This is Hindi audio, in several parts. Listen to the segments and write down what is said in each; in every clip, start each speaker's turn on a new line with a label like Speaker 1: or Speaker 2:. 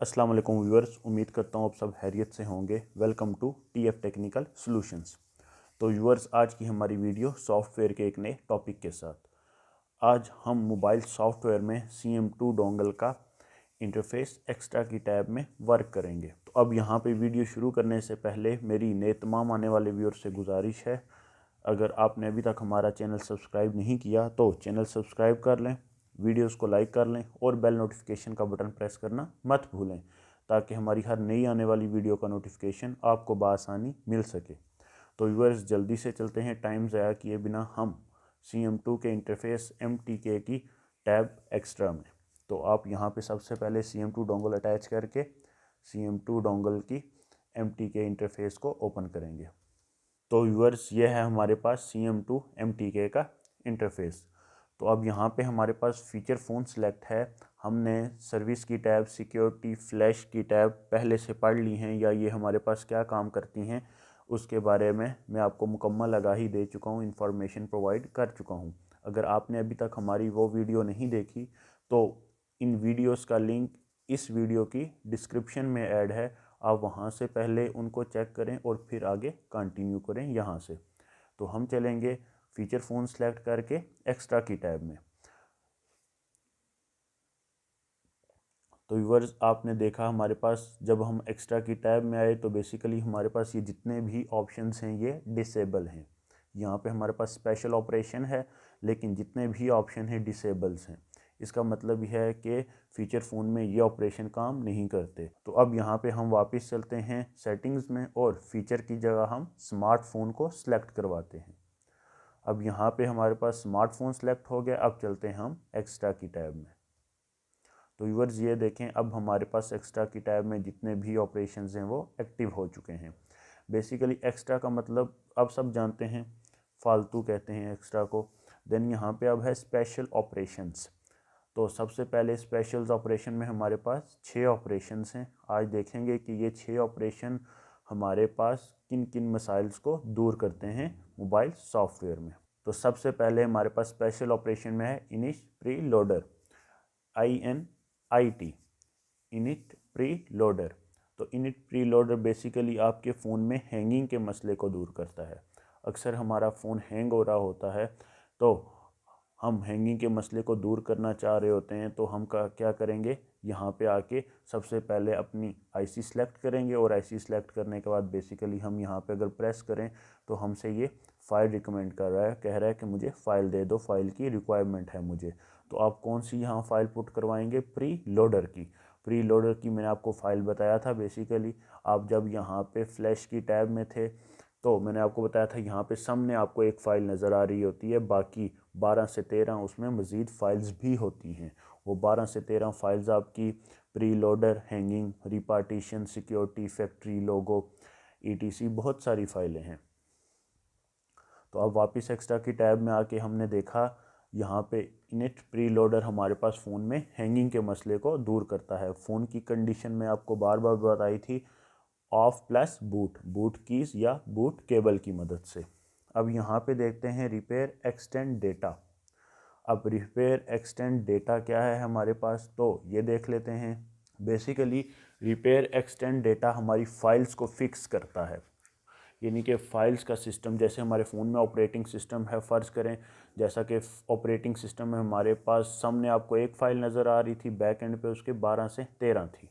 Speaker 1: अस्सलाम वालेकुम व्यूअर्स, उम्मीद करता हूँ आप सब खैरियत से होंगे। Welcome to TF technical solutions. तो व्यूअर्स, आज की हमारी वीडियो सॉफ्टवेयर के एक नए टॉपिक के साथ। आज हम मोबाइल सॉफ्टवेयर में CM2 डोंगल का इंटरफेस एक्स्ट्रा की टैब में वर्क करेंगे। तो अब यहाँ पे वीडियो शुरू करने से पहले मेरी नए तमाम आने वाले व्यूअर्स से गुजारिश है, अगर आपने अभी तक हमारा चैनल सब्सक्राइब नहीं किया तो चैनल सब्सक्राइब कर लें, वीडियोस को लाइक कर लें और बेल नोटिफिकेशन का बटन प्रेस करना मत भूलें, ताकि हमारी हर नई आने वाली वीडियो का नोटिफिकेशन आपको बआसानी मिल सके। तो व्यूअर्स, जल्दी से चलते हैं टाइम ज़ाया किए बिना हम CM2 के इंटरफेस MTK की टैब एक्स्ट्रा में। तो आप यहाँ पे सबसे पहले CM2 डोंगल अटैच करके CM2 डोंगल की MTK इंटरफेस को ओपन करेंगे। तो व्यूअर्स, ये है हमारे पास CM2 MTK का इंटरफेस। तो अब यहाँ पे हमारे पास फीचर फ़ोन सेलेक्ट है। हमने सर्विस की टैब, सिक्योरिटी, फ्लैश की टैब पहले से पढ़ ली हैं, या ये हमारे पास क्या काम करती हैं उसके बारे में मैं आपको मुकम्मल आगाही दे चुका हूँ, इन्फॉर्मेशन प्रोवाइड कर चुका हूँ। अगर आपने अभी तक हमारी वो वीडियो नहीं देखी तो इन वीडियोस का लिंक इस वीडियो की डिस्क्रिप्शन में ऐड है। आप वहाँ से पहले उनको चेक करें और फिर आगे कंटिन्यू करें यहाँ से। तो हम चलेंगे फीचर फ़ोन सेलेक्ट करके एक्स्ट्रा की टैब में। तो व्यूअर्स, आपने देखा हमारे पास जब हम एक्स्ट्रा की टैब में आए तो बेसिकली हमारे पास ये जितने भी ऑप्शंस हैं ये डिसेबल हैं। यहाँ पे हमारे पास स्पेशल ऑपरेशन है, लेकिन जितने भी ऑप्शन हैं डिसेबल्स हैं। इसका मतलब यह है कि फ़ीचर फ़ोन में ये ऑपरेशन काम नहीं करते। तो अब यहाँ पे हम वापस चलते हैं सेटिंग्स में और फीचर की जगह हम स्मार्टफोन को सिलेक्ट करवाते हैं। अब यहाँ पे हमारे पास स्मार्टफोन सेलेक्ट हो गया। अब चलते हैं हम एक्स्ट्रा की टैब में। तो व्यूअर्स, ये देखें, अब हमारे पास एक्स्ट्रा की टैब में जितने भी ऑपरेशंस हैं वो एक्टिव हो चुके हैं। बेसिकली एक्स्ट्रा का मतलब अब सब जानते हैं, फालतू कहते हैं एक्स्ट्रा को। देन यहाँ पे अब है स्पेशल ऑपरेशंस। तो सबसे पहले स्पेशल्स ऑपरेशन में हमारे पास 6 ऑपरेशंस हैं। आज देखेंगे कि ये 6 ऑपरेशन हमारे पास किन किन मसाइल्स को दूर करते हैं मोबाइल सॉफ्टवेयर में। तो सबसे पहले हमारे पास स्पेशल ऑपरेशन में है init pre loader, INIT, init pre loader. तो इनिट प्री लोडर बेसिकली आपके फ़ोन में हैंगिंग के मसले को दूर करता है। अक्सर हमारा फ़ोन हैंग हो रहा होता है, तो हम हैंगिंग के मसले को दूर करना चाह रहे होते हैं, तो हम क्या करेंगे, यहाँ पे आके सबसे पहले अपनी IC सेलेक्ट करेंगे और IC सेलेक्ट करने के बाद बेसिकली हम यहाँ पे अगर प्रेस करें तो हमसे ये फ़ाइल रिकमेंड कर रहा है, कह रहा है कि मुझे फ़ाइल दे दो, फ़ाइल की रिक्वायरमेंट है मुझे। तो आप कौन सी यहाँ फ़ाइल पुट करवाएंगे, प्री लोडर की। प्री लोडर की मैंने आपको फ़ाइल बताया था। बेसिकली आप जब यहाँ पे फ्लैश की टैब में थे तो मैंने आपको बताया था यहाँ पे सामने आपको एक फ़ाइल नज़र आ रही होती है, बाकी 12 से 13 उसमें मज़ीद फ़ाइल्स भी होती हैं। वो 12 से 13 फ़ाइल्स आपकी preloader, hanging, repartition, security, factory logo, ETC, बहुत सारी फ़ाइलें हैं। तो अब वापस एक्स्ट्रा की टैब में आके हमने देखा यहाँ पे इनिट प्री लोडर हमारे पास फ़ोन में हैंगिंग के मसले को दूर करता है। फ़ोन की कंडीशन में आपको बार बार बताई थी, of plus boot, boot keys या बूट केबल की मदद से। अब यहाँ पे देखते हैं रिपेयर एक्सटेंड डेटा। अब रिपेयर एक्सटेंड डेटा क्या है हमारे पास, तो ये देख लेते हैं। बेसिकली रिपेयर एक्सटेंड डेटा हमारी फ़ाइल्स को फिक्स करता है, यानी कि फ़ाइल्स का सिस्टम। जैसे हमारे फ़ोन में ऑपरेटिंग सिस्टम है, फ़र्ज़ करें जैसा कि ऑपरेटिंग सिस्टम में हमारे पास सामने आपको एक फ़ाइल नज़र आ रही थी, बैक एंड पे उसके 12 से 13 थी।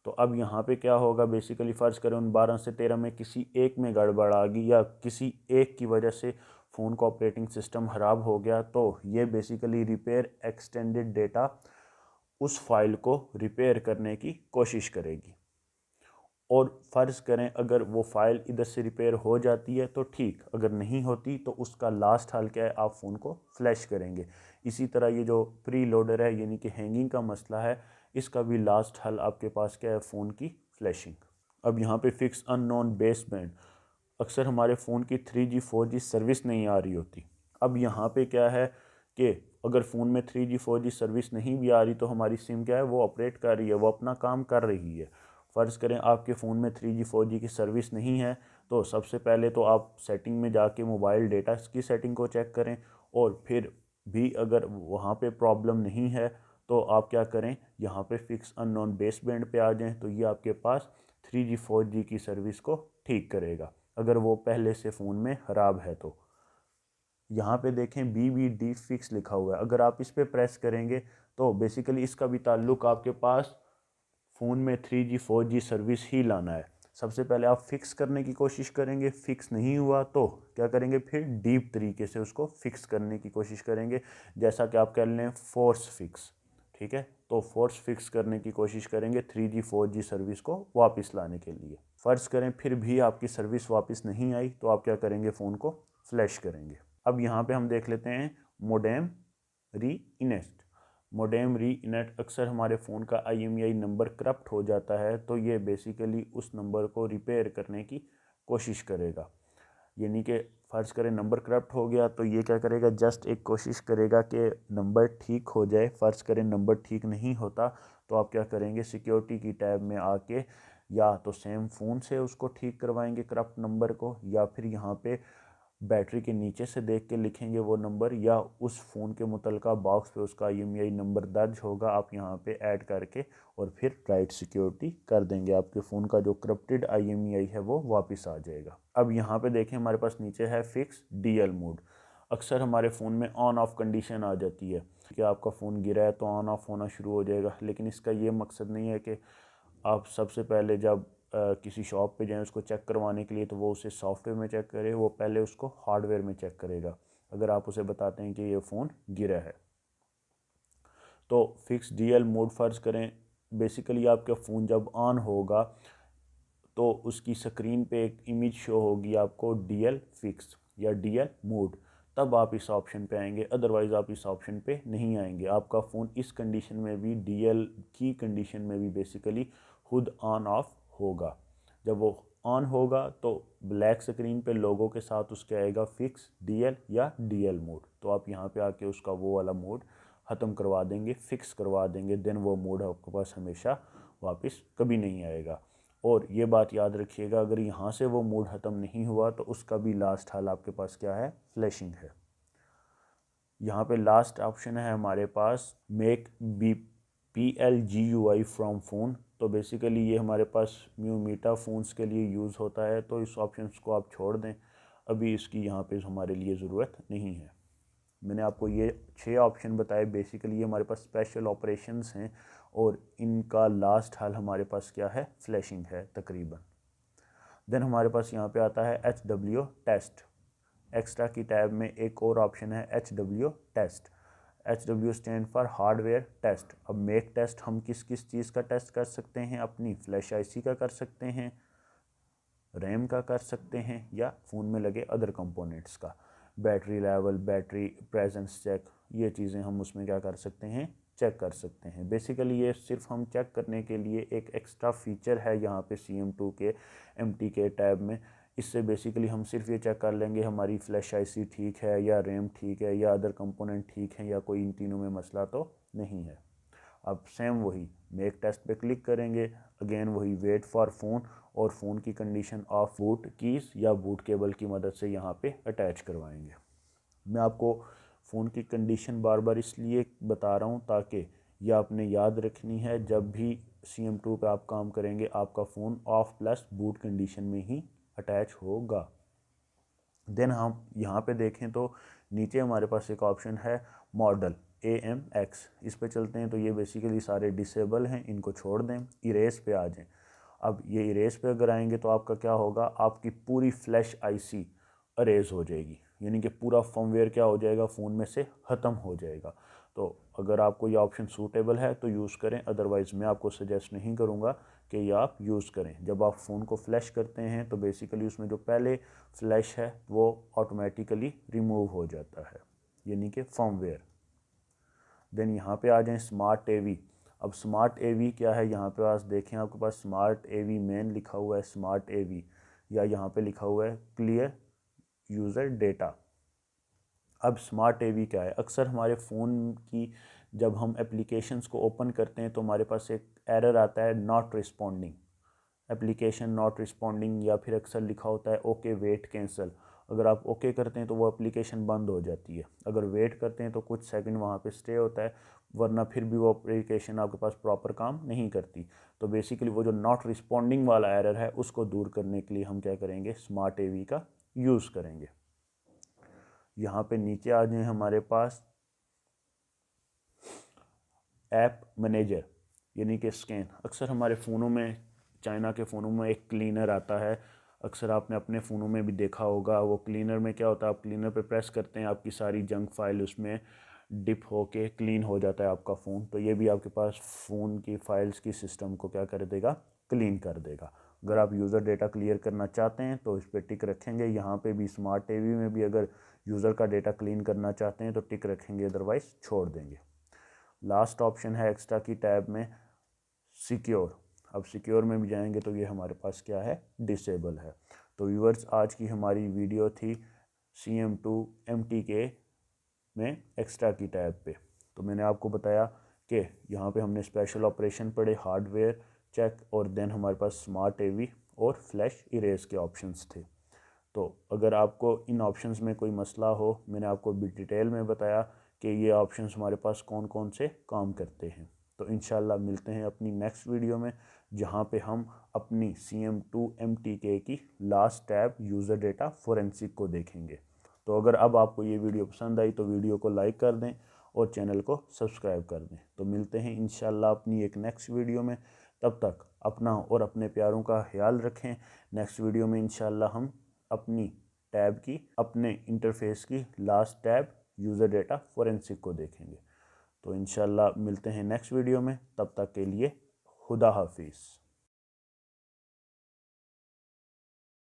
Speaker 1: तो अब यहाँ पे क्या होगा, बेसिकली फ़र्ज़ करें उन 12 से 13 में किसी एक में गड़बड़ आ गई या किसी एक की वजह से फ़ोन का ऑपरेटिंग सिस्टम ख़राब हो गया, तो ये बेसिकली रिपेयर एक्सटेंडेड डेटा उस फाइल को रिपेयर करने की कोशिश करेगी। और फ़र्ज़ करें अगर वो फ़ाइल इधर से रिपेयर हो जाती है तो ठीक, अगर नहीं होती तो उसका लास्ट हल क्या है, आप फ़ोन को फ्लैश करेंगे। इसी तरह ये जो प्री लोडर है, यानी कि हैंगिंग का मसला है, इसका भी लास्ट हल आपके पास क्या है, फ़ोन की फ्लैशिंग। अब यहाँ पे फिक्स अननोन बेस बैंड, अक्सर हमारे फ़ोन की 3G 4G सर्विस नहीं आ रही होती। अब यहाँ पे क्या है कि अगर फ़ोन में 3G 4G सर्विस नहीं भी आ रही तो हमारी सिम क्या है, वो ऑपरेट कर रही है, वो अपना काम कर रही है। फ़र्ज़ करें आपके फ़ोन में 3G 4G की सर्विस नहीं है, तो सबसे पहले तो आप सेटिंग में जाके मोबाइल डेटा की सेटिंग को चेक करें, और फिर भी अगर वहाँ पे प्रॉब्लम नहीं है तो आप क्या करें, यहाँ पे फिक्स अननोन बेस बैंड पे आ जाएं, तो ये आपके पास 3G 4G की सर्विस को ठीक करेगा अगर वो पहले से फ़ोन में ख़राब है। तो यहाँ पे देखें BBD फिक्स लिखा हुआ है, अगर आप इस पर प्रेस करेंगे तो बेसिकली इसका भी ताल्लुक आपके पास फ़ोन में 3G 4G सर्विस ही लाना है। सबसे पहले आप फिक्स करने की कोशिश करेंगे, फिक्स नहीं हुआ तो क्या करेंगे, फिर डीप तरीके से उसको फिक्स करने की कोशिश करेंगे, जैसा कि आप कह लें फोर्स फिक्स। ठीक है, तो फोर्स फिक्स करने की कोशिश करेंगे 3G 4G सर्विस को वापस लाने के लिए। फ़र्ज़ करें फिर भी आपकी सर्विस वापस नहीं आई, तो आप क्या करेंगे, फ़ोन को फ्लैश करेंगे। अब यहाँ पे हम देख लेते हैं मोडेम री इनेस्ट। मोडेम री इनेट, अक्सर हमारे फ़ोन का IMEI नंबर करप्ट हो जाता है, तो ये बेसिकली उस नंबर को रिपेयर करने की कोशिश करेगा। यानी कि फ़र्ज़ करें नंबर करप्ट हो गया, तो ये क्या करेगा, जस्ट एक कोशिश करेगा कि नंबर ठीक हो जाए। फ़र्ज़ करें नंबर ठीक नहीं होता, तो आप क्या करेंगे, सिक्योरिटी की टैब में आके या तो सेम फ़ोन से उसको ठीक करवाएंगे करप्ट नंबर को, या फिर यहाँ पे बैटरी के नीचे से देख के लिखेंगे वो नंबर, या उस फ़ोन के मुतलका बॉक्स पे उसका IMEI नंबर दर्ज होगा, आप यहाँ पे ऐड करके और फिर राइट सिक्योरिटी कर देंगे। आपके फ़ोन का जो करप्टेड IMEI है वो वापस आ जाएगा। अब यहाँ पे देखें हमारे पास नीचे है फिक्स DL मोड। अक्सर हमारे फ़ोन में ऑन ऑफ कंडीशन आ जाती है कि आपका फ़ोन गिरा है तो ऑन ऑफ होना शुरू हो जाएगा, लेकिन इसका ये मकसद नहीं है कि आप सबसे पहले जब किसी शॉप पे जाएं उसको चेक करवाने के लिए तो वो उसे सॉफ्टवेयर में चेक करे, वो पहले उसको हार्डवेयर में चेक करेगा अगर आप उसे बताते हैं कि ये फ़ोन गिरा है। तो फिक्स DL मोड फ़र्ज़ करें बेसिकली आपका फ़ोन जब ऑन होगा तो उसकी स्क्रीन पे एक इमेज शो होगी आपको DL फिक्स या DL मोड, तब आप इस ऑप्शन पे आएंगे, अदरवाइज़ आप इस ऑप्शन पे नहीं आएंगे। आपका फ़ोन इस कंडीशन में भी DL की कंडीशन में भी बेसिकली खुद ऑन ऑफ होगा। जब वो ऑन होगा तो ब्लैक स्क्रीन पे लोगों के साथ उसके आएगा फिक्स DL या DL मोड, तो आप यहाँ पे आके उसका वो वाला मोड ख़त्म करवा देंगे, फिक्स करवा देंगे, देन वो मोड आपके पास हमेशा वापस कभी नहीं आएगा। और ये बात याद रखिएगा, अगर यहाँ से वो मोड ख़त्म नहीं हुआ तो उसका भी लास्ट हाल आपके पास क्या है, फ्लैशिंग है। यहाँ पे लास्ट ऑप्शन है हमारे पास मेक PLGUI फ्रॉम फ़ोन। तो बेसिकली ये हमारे पास न्यू मीटा फ़ोन्स के लिए यूज़ होता है, तो इस ऑप्शन को आप छोड़ दें, अभी इसकी यहाँ पे हमारे लिए ज़रूरत नहीं है। मैंने आपको ये 6 ऑप्शन बताए, बेसिकली ये हमारे पास स्पेशल ऑपरेशंस हैं और इनका लास्ट हाल हमारे पास क्या है, फ्लैशिंग है तकरीबन। देन हमारे पास यहाँ पे आता है HW टेस्ट। एक्स्ट्रा की टैब में एक और ऑप्शन है HW test. HW stand for hardware test. अब मेक टेस्ट हम किस किस चीज़ का टेस्ट कर सकते हैं, अपनी फ्लैश IC का कर सकते हैं, रैम का कर सकते हैं, या फ़ोन में लगे अदर कंपोनेंट्स का, battery level, battery presence check, ये चीज़ें हम उसमें क्या कर सकते हैं, चेक कर सकते हैं। बेसिकली ये सिर्फ हम चेक करने के लिए एक एक्स्ट्रा फीचर है यहाँ पे CM2 के MTK टैब में। इससे बेसिकली हम सिर्फ ये चेक कर लेंगे हमारी फ्लैश IC ठीक है, या रैम ठीक है, या अदर कंपोनेंट ठीक है, या कोई इन तीनों में मसला तो नहीं है। अब सेम वही मेक टेस्ट पे क्लिक करेंगे, अगेन वही वेट फॉर फ़ोन, और फ़ोन की कंडीशन ऑफ बूट कीज़ या बूट केबल की मदद से यहाँ पे अटैच करवाएंगे। मैं आपको फ़ोन की कंडीशन बार बार इसलिए बता रहा हूँ ताकि ये आपने याद रखनी है, जब भी CM2 पे आप काम करेंगे आपका phone off plus boot condition में ही अटैच होगा। देन हम यहाँ पे देखें तो नीचे हमारे पास एक ऑप्शन है मॉडल AMX, इस पे चलते हैं तो ये बेसिकली सारे डिसेबल हैं, इनको छोड़ दें, इरेज पे आ जाएं। अब ये इरेज पे अगर आएंगे तो आपका क्या होगा, आपकी पूरी फ्लैश IC अरेज हो जाएगी, यानी कि पूरा फर्मवेयर क्या हो जाएगा, फ़ोन में से ख़त्म हो जाएगा। तो अगर आपको ये ऑप्शन सूटेबल है तो यूज़ करें, अदरवाइज़ मैं आपको सजेस्ट नहीं करूँगा कि ये आप यूज़ करें। जब आप फ़ोन को फ्लैश करते हैं तो बेसिकली उसमें जो पहले फ्लैश है वो ऑटोमेटिकली रिमूव हो जाता है, यानी कि फर्मवेयर। देन यहाँ पे आ जाएं स्मार्ट AV। अब स्मार्ट AV क्या है, यहाँ पे पास देखें आपके पास स्मार्ट AV मेन लिखा हुआ है, स्मार्ट AV, या यहाँ पे लिखा हुआ है क्लियर यूज़र डेटा। अब स्मार्ट AV क्या है, अक्सर हमारे फ़ोन की जब हम एप्लीकेशंस को ओपन करते हैं तो हमारे पास एक एरर आता है not responding, application not responding, या फिर अक्सर लिखा होता है ओके वेट कैंसिल। अगर आप ओके करते हैं तो वो एप्लीकेशन बंद हो जाती है, अगर वेट करते हैं तो कुछ सेकंड वहाँ पे स्टे होता है, वरना फिर भी वो एप्लीकेशन आपके पास प्रॉपर काम नहीं करती। तो बेसिकली वो जो नॉट रिस्पॉन्डिंग वाला एरर है उसको दूर करने के लिए हम क्या करेंगे, स्मार्ट एवी का यूज़ करेंगे। यहाँ पे नीचे आ जाए हमारे पास ऐप मैनेजर यानी कि स्कैन। अक्सर हमारे फ़ोनों में, चाइना के फ़ोनों में एक क्लीनर आता है, अक्सर आपने अपने फ़ोनों में भी देखा होगा। वो क्लीनर में क्या होता है, आप क्लीनर पे प्रेस करते हैं, आपकी सारी जंक फाइल उसमें डिप होके क्लीन हो जाता है आपका फ़ोन। तो ये भी आपके पास फ़ोन की फ़ाइल्स की सिस्टम को क्या कर देगा, क्लीन कर देगा। अगर आप यूज़र डेटा क्लियर करना चाहते हैं तो इस पर टिक रखेंगे। यहाँ पे भी स्मार्ट टीवी में भी अगर यूज़र का डेटा क्लीन करना चाहते हैं तो टिक रखेंगे, अदरवाइज़ छोड़ देंगे। लास्ट ऑप्शन है एक्स्ट्रा की टैब में सिक्योर। अब सिक्योर में भी जाएंगे तो ये हमारे पास क्या है, डिसेबल है। तो व्यूअर्स, आज की हमारी वीडियो थी CM2 MTK में एक्स्ट्रा की टैब पे। तो मैंने आपको बताया कि यहाँ पे हमने स्पेशल ऑपरेशन पढ़े, हार्डवेयर चेक, और देन हमारे पास स्मार्ट एवी और फ्लैश इरेज के ऑप्शंस थे। तो अगर आपको इन ऑप्शंस में कोई मसला हो, मैंने आपको भी डिटेल में बताया कि ये ऑप्शंस हमारे पास कौन कौन से काम करते हैं। तो इंशाल्लाह मिलते हैं अपनी नेक्स्ट वीडियो में, जहाँ पे हम अपनी CM2 MTK की last tab user data forensic को देखेंगे। तो अगर अब आपको ये वीडियो पसंद आई तो वीडियो को लाइक कर दें और चैनल को सब्सक्राइब कर दें। तो मिलते हैं इंशाल्लाह अपनी एक नेक्स्ट वीडियो में। तब तक अपना और अपने प्यारों का ख्याल रखें। नेक्स्ट वीडियो में इंशाल्लाह हम अपनी टैब की, अपने इंटरफेस की last tab user data forensic को देखेंगे। तो इंशाल्लाह मिलते हैं नेक्स्ट वीडियो में, तब तक के लिए खुदा हाफिज़।